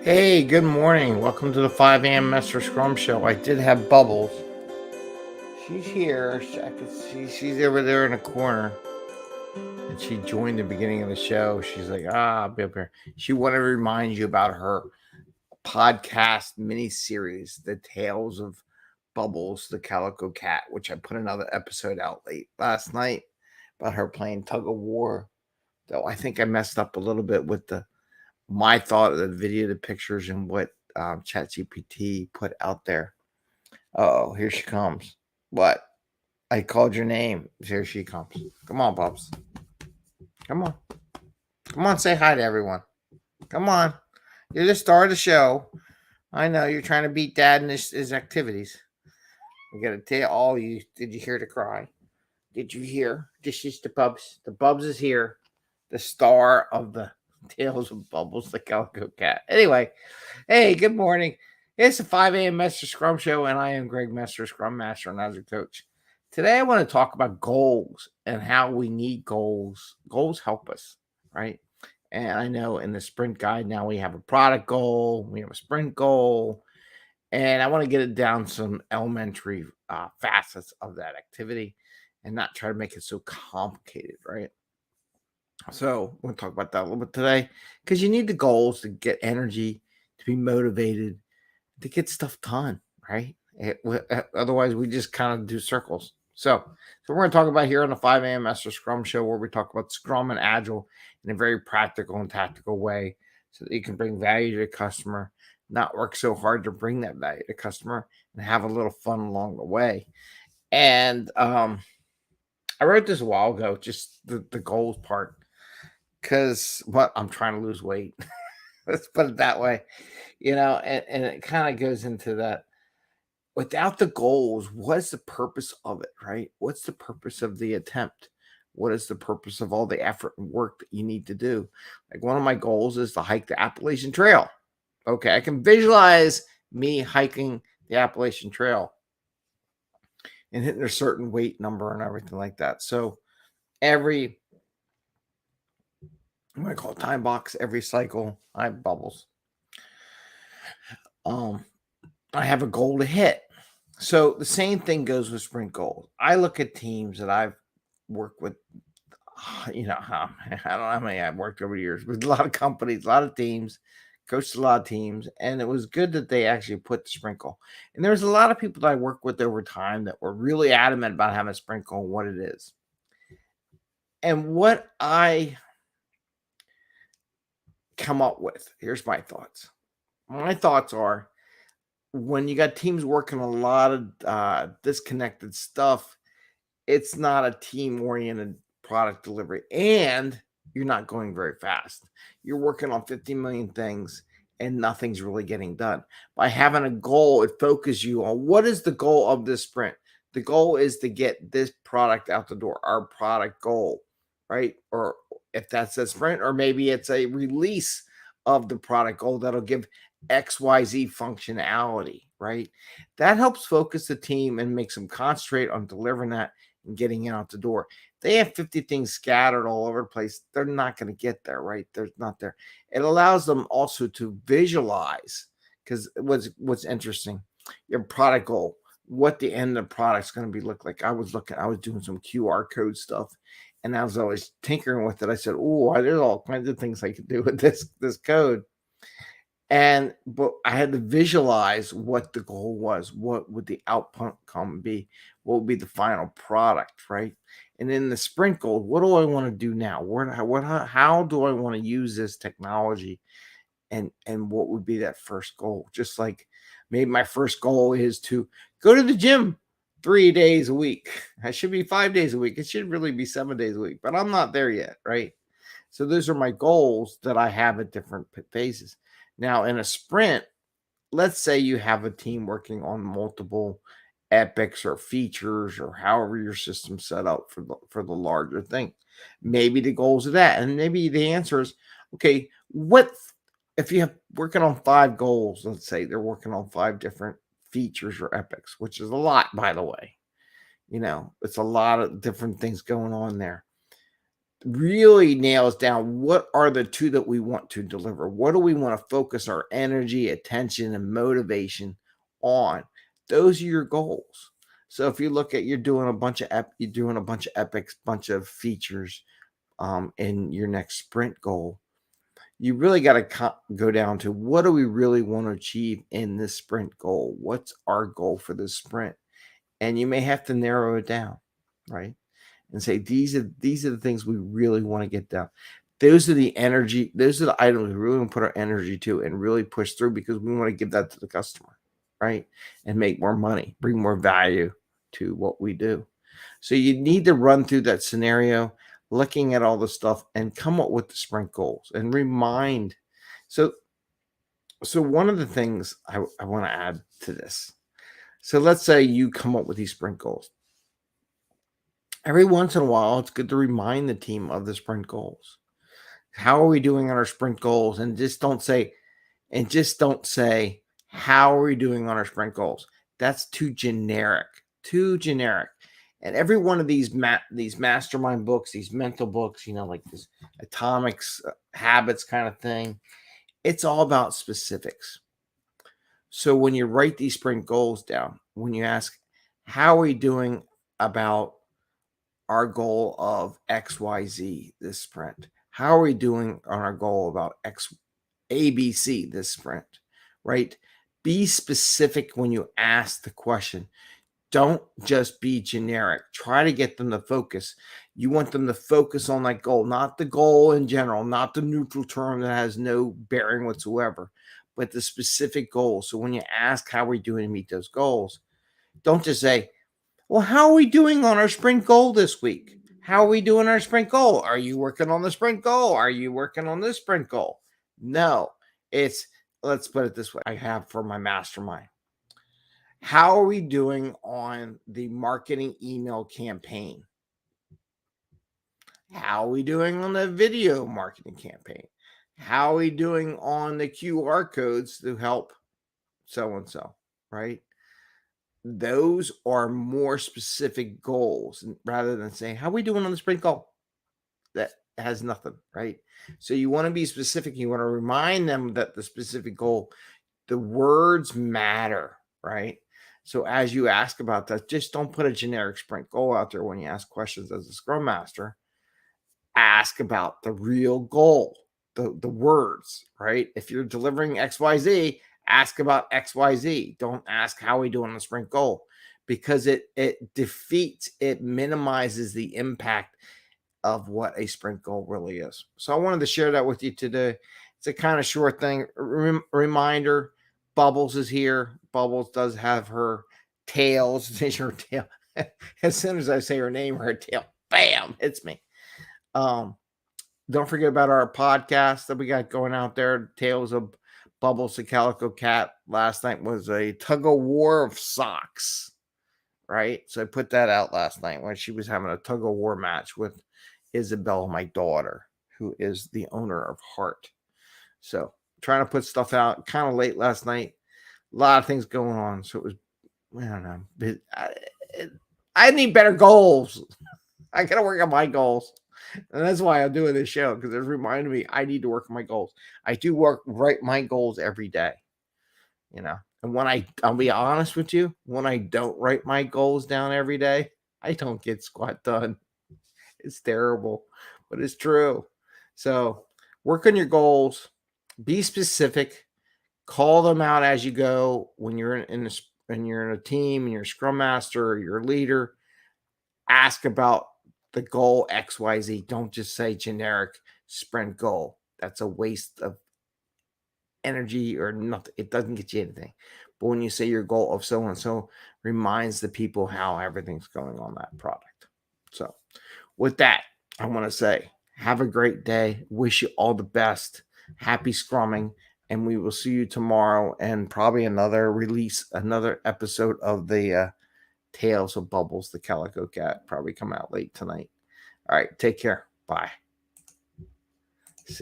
Hey, good morning. Welcome to the 5 a.m. Mester Scrum Show. I did have Bubbles. She's here. I could see she's over there in the corner. And she joined the beginning of the show. She's like, I'll be up here. She wanted to remind you about her podcast mini series, The Tales of Bubbles, the Calico Cat, which I put another episode out late last night about her playing tug of war. Though I think I messed up a little bit with my thought of the video, the pictures, and what ChatGPT put out there. Oh, here she comes. What? I called your name. Here she comes. Come on, Bubs. Come on. Come on, say hi to everyone. Come on. You're the star of the show. I know you're trying to beat Dad in his activities. I gotta tell you, all you. Did you hear the cry? Did you hear? This is the Bubs. The Bubs is here. The star of the Tales of Bubbles, the Calico Cat. Anyway, hey, good morning. It's the 5 a.m. Mester Scrum Show, and I am Greg Mester, Scrum Master and Agile Coach. Today, I want to talk about goals and how we need goals. Goals help us, right? And I know in the sprint guide now we have a product goal, we have a sprint goal, and I want to get it down some elementary facets of that activity and not try to make it so complicated, right? So we're going to talk about that a little bit today because you need the goals to get energy, to be motivated, to get stuff done, right? Otherwise, we just kind of do circles. So we're going to talk about here on the 5 a.m. Master Scrum Show where we talk about Scrum and Agile in a very practical and tactical way so that you can bring value to the customer, not work so hard to bring that value to the customer, and have a little fun along the way. And I wrote this a while ago, just the goals part, because I'm trying to lose weight. Let's put it that way, and it kind of goes into that. Without the goals, what's the purpose of it, right? What's the purpose of the attempt? What is the purpose of all the effort and work that you need to do? Like one of my goals is to hike the Appalachian Trail. Okay, I can visualize me hiking the Appalachian Trail and hitting a certain weight number and everything like that. So every I'm gonna call it time box, every cycle, I have bubbles. I have a goal to hit. So the same thing goes with sprint goals. I look at teams that I've worked with, I don't know how many I've worked over the years with a lot of companies, a lot of teams, coached a lot of teams, and it was good that they actually put the sprint goal. And there's a lot of people that I work with over time that were really adamant about having a sprint goal and what it is. And what I come up with, here's my thoughts. My thoughts are when you got teams working a lot of disconnected stuff, it's not a team-oriented product delivery, and you're not going very fast. You're working on 50 million things, and nothing's really getting done. By having a goal, it focuses you on what is the goal of this sprint. The goal is to get this product out the door, our product goal, right? Or if that's a sprint, or maybe it's a release of the product goal that'll give XYZ functionality, right? That helps focus the team and makes them concentrate on delivering that and getting it out the door. They have 50 things scattered all over the place. They're not going to get there, right? They're not there. It allows them also to visualize because what's interesting, your product goal, what the end of the product's going to be look like. I was doing some QR code stuff, and I was always tinkering with it. I said, "Oh, there's all kinds of things I could do with this code." But I had to visualize what the goal was. What would the outcome be? What would be the final product, right? And in the sprint goal, what do I want to do now? How do I want to use this technology? And what would be that first goal? Just like maybe my first goal is to go to the gym 3 days a week. I should be 5 days a week. It should really be 7 days a week, but I'm not there yet, right? So those are my goals that I have at different phases. Now, in a sprint, let's say you have a team working on multiple epics or features or however your system's set up for the larger thing. Maybe the goals of that, and maybe the answer is, okay, what if you have working on 5 goals? Let's say they're working on 5 different features or epics, which is a lot, by the way. It's a lot of different things going on there. really nails down what are the two that we want to deliver. What do we want to focus our energy, attention, and motivation on? Those are your goals. So if you look at you're doing a bunch of epics, bunch of features in your next sprint goal, you really got to go down to what do we really want to achieve in this sprint goal? What's our goal for this sprint? And you may have to narrow it down, right? And say these are the things we really want to get down. Those are the items we really want to put our energy to and really push through because we want to give that to the customer, right? And make more money, bring more value to what we do. So you need to run through that scenario, looking at all the stuff and come up with the sprint goals and remind. So one of the things I want to add to this. So let's say you come up with these sprint goals. Every once in a while, it's good to remind the team of the sprint goals. How are we doing on our sprint goals? And just don't say, how are we doing on our sprint goals? That's too generic, And every one of these mastermind books, these mental books, like this atomics, habits kind of thing, it's all about specifics. So when you write these sprint goals down, when you ask, how are we doing about our goal of XYZ this sprint? How are we doing on our goal about ABC this sprint, right? Be specific when you ask the question. Don't just be generic. Try to get them to focus. You want them to focus on that goal, not the goal in general, not the neutral term that has no bearing whatsoever, but the specific goal. So when you ask how we're doing to meet those goals, don't just say, well, how are we doing on our sprint goal this week? How are we doing our sprint goal? Are you working on the sprint goal? Are you working on this sprint goal? No, let's put it this way. I have for my mastermind. How are we doing on the marketing email campaign? How are we doing on the video marketing campaign? How are we doing on the QR codes to help so-and-so, right? Those are more specific goals rather than saying, how are we doing on the sprint goal? That has nothing, right? So you want to be specific. You want to remind them that the specific goal, the words matter, right? So as you ask about that, just don't put a generic sprint goal out there when you ask questions as a Scrum Master. Ask about the real goal, the words, right? If you're delivering XYZ, ask about XYZ. Don't ask how we do on the sprint goal because it minimizes the impact of what a sprint goal really is. So I wanted to share that with you today. It's a kind of short thing. Reminder, Bubbles is here. Bubbles does have her tails. Her tail. As soon as I say her name, her tail, bam, hits me. Don't forget about our podcast that we got going out there. Tales of Bubbles the Calico Cat. Last night was a tug of war of socks, right? So I put that out last night when she was having a tug of war match with Isabella, my daughter, who is the owner of Heart. So trying to put stuff out kind of late last night. A lot of things going on. So it was, I don't know. I need better goals. I got to work on my goals. And that's why I'm doing this show, because it reminded me I need to work on my goals. I do write my goals every day, And when I'll be honest with you, when I don't write my goals down every day, I don't get squat done. It's terrible, but it's true. So work on your goals, be specific, call them out as you go. When you're in a team, and you're a Scrum Master or you're a leader, ask about the goal XYZ. Don't just say generic sprint goal. That's a waste of energy or nothing. It doesn't get you anything. But when you say your goal of so and so, reminds the people how everything's going on that product. So with that, I want to say have a great day. Wish you all the best. Happy scrumming. And we will see you tomorrow and probably another episode of the Tales of Bubbles, the Calico Cat, probably come out late tonight. All right, take care. Bye.